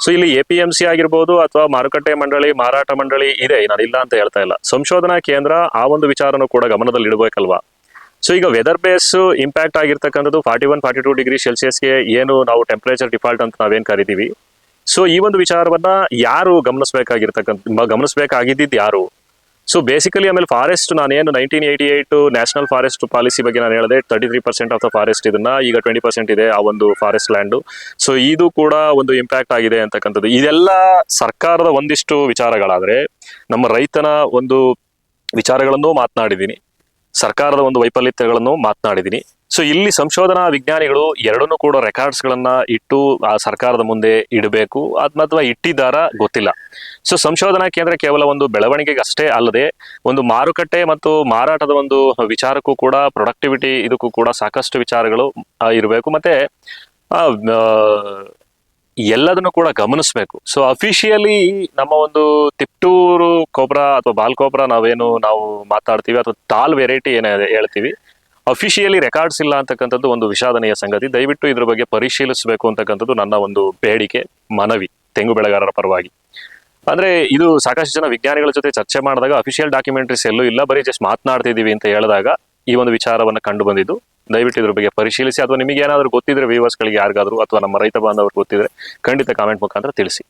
So ಇಲ್ಲಿ APMC ಆಗಿರ್ಬೋದು ಅಥವಾ ಮಾರುಕಟ್ಟೆ ಮಂಡಳಿ, ಮಾರಾಟ ಮಂಡಳಿ ಇದೆ, ನಾನು ಇಲ್ಲ ಅಂತ ಹೇಳ್ತಾ ಇಲ್ಲ. ಸಂಶೋಧನಾ ಕೇಂದ್ರ ಆ ಒಂದು ವಿಚಾರನೂ ಕೂಡ ಗಮನದಲ್ಲಿ ಇಡಬೇಕಲ್ವಾ. ಸೊ ಈಗ ವೆದರ್ ಬೇಸ್ ಇಂಪ್ಯಾಕ್ಟ್ ಆಗಿರ್ತಕ್ಕಂಥದ್ದು 41-42 ಡಿಗ್ರಿ ಸೆಲ್ಸಿಯಸ್ಗೆ ಏನು ನಾವು ಟೆಂಪರೇಚರ್ ಡಿಫಾಲ್ಟ್ ಅಂತ ನಾವೇನು ಕರಿತೀವಿ. ಸೊ ಈ ಒಂದು ವಿಚಾರವನ್ನ ಯಾರು ಗಮನಿಸಬೇಕಾಗಿದ್ದು ಯಾರು? ಸೊ ಬೇಸಿಕಲಿ ಆಮೇಲೆ ಫಾರೆಸ್ಟ್, ನಾನೇನು 1988 ನ್ಯಾಷನಲ್ ಫಾರೆಸ್ಟ್ ಪಾಲಿಸಿ ಬಗ್ಗೆ ನಾನು ಹೇಳಿದೆ, 33% ಆಫ್ ದ ಫಾರೆಸ್ಟ್ ಇದನ್ನ, ಈಗ 20% ಇದೆ ಆ ಒಂದು ಫಾರೆಸ್ಟ್ ಲ್ಯಾಂಡ್. ಸೊ ಇದು ಕೂಡ ಒಂದು ಇಂಪ್ಯಾಕ್ಟ್ ಆಗಿದೆ ಅಂತಕ್ಕಂಥದ್ದು. ಇದೆಲ್ಲ ಸರ್ಕಾರದ ಒಂದಿಷ್ಟು ವಿಚಾರಗಳಾದ್ರೆ, ನಮ್ಮ ರೈತನ ಒಂದು ವಿಚಾರಗಳನ್ನು ಮಾತನಾಡಿದ್ದೀನಿ, ಸರ್ಕಾರದ ಒಂದು ವೈಫಲ್ಯತೆಗಳನ್ನು ಮಾತನಾಡಿದ್ದೀನಿ. ಸೊ ಇಲ್ಲಿ ಸಂಶೋಧನಾ ವಿಜ್ಞಾನಿಗಳು ಎರಡನ್ನೂ ಕೂಡ ರೆಕಾರ್ಡ್ಸ್ಗಳನ್ನ ಇಟ್ಟು ಆ ಸರ್ಕಾರದ ಮುಂದೆ ಇಡಬೇಕು, ಅಥವಾ ಇಟ್ಟಿದ್ದಾರ ಗೊತ್ತಿಲ್ಲ. ಸೊ ಸಂಶೋಧನಾ ಕೇಂದ್ರ ಕೇವಲ ಒಂದು ಬೆಳವಣಿಗೆಗೆ ಅಷ್ಟೇ ಅಲ್ಲದೆ ಒಂದು ಮಾರುಕಟ್ಟೆ ಮತ್ತು ಮಾರಾಟದ ಒಂದು ವಿಚಾರಕ್ಕೂ ಕೂಡ, ಪ್ರೊಡಕ್ಟಿವಿಟಿ ಇದಕ್ಕೂ ಕೂಡ ಸಾಕಷ್ಟು ವಿಚಾರಗಳು ಇರಬೇಕು, ಮತ್ತೆ ಎಲ್ಲದನ್ನು ಕೂಡ ಗಮನಿಸಬೇಕು. ಸೊ ಅಫಿಷಿಯಲಿ ನಮ್ಮ ಒಂದು ತಿಪ್ಟೂರು ಕೊಬ್ರಾ ಅಥವಾ ಬಾಲ್ ಕೊಬ್ರಾ ನಾವು ಮಾತಾಡ್ತೀವಿ, ಅಥವಾ ತಾಲ್ ವೆರೈಟಿ ಏನೇ ಹೇಳ್ತೀವಿ, ಅಫಿಷಿಯಲಿ ರೆಕಾರ್ಡ್ಸ್ ಇಲ್ಲ ಅಂತಕ್ಕಂಥದ್ದು ಒಂದು ವಿಷಾದನೀಯ ಸಂಗತಿ. ದಯವಿಟ್ಟು ಇದ್ರ ಬಗ್ಗೆ ಪರಿಶೀಲಿಸಬೇಕು ಅಂತಕ್ಕಂಥದ್ದು ನನ್ನ ಒಂದು ಬೇಡಿಕೆ, ಮನವಿ ತೆಂಗು ಬೆಳೆಗಾರರ ಪರವಾಗಿ. ಅಂದ್ರೆ ಇದು ಸಾಕಷ್ಟು ಜನ ವಿಜ್ಞಾನಿಗಳ ಜೊತೆ ಚರ್ಚೆ ಮಾಡಿದಾಗ ಅಫಿಷಿಯಲ್ ಡಾಕ್ಯುಮೆಂಟ್ರೀಸ್ ಎಲ್ಲೂ ಇಲ್ಲ, ಬರೀ ಜಸ್ಟ್ ಮಾತನಾಡ್ತಿದೀವಿ ಅಂತ ಹೇಳಿದಾಗ ಈ ಒಂದು ವಿಚಾರವನ್ನ ಕಂಡು ಬಂದಿದ್ದು. ದಯವಿಟ್ಟು ಇದ್ರ ಬಗ್ಗೆ ಪರಿಶೀಲಿಸಿ, ಅಥವಾ ನಿಮಗೆ ಏನಾದರೂ ಗೊತ್ತಿದ್ರೆ ವ್ಯೂವರ್ಸ್ಗಳಿಗೆ ಯಾರಿಗಾದ್ರು ಅಥವಾ ನಮ್ಮ ರೈತ ಬಾಂಧವರು ಗೊತ್ತಿದ್ರೆ ಖಂಡಿತ ಕಾಮೆಂಟ್ ಮುಖಾಂತರ ತಿಳಿಸಿ.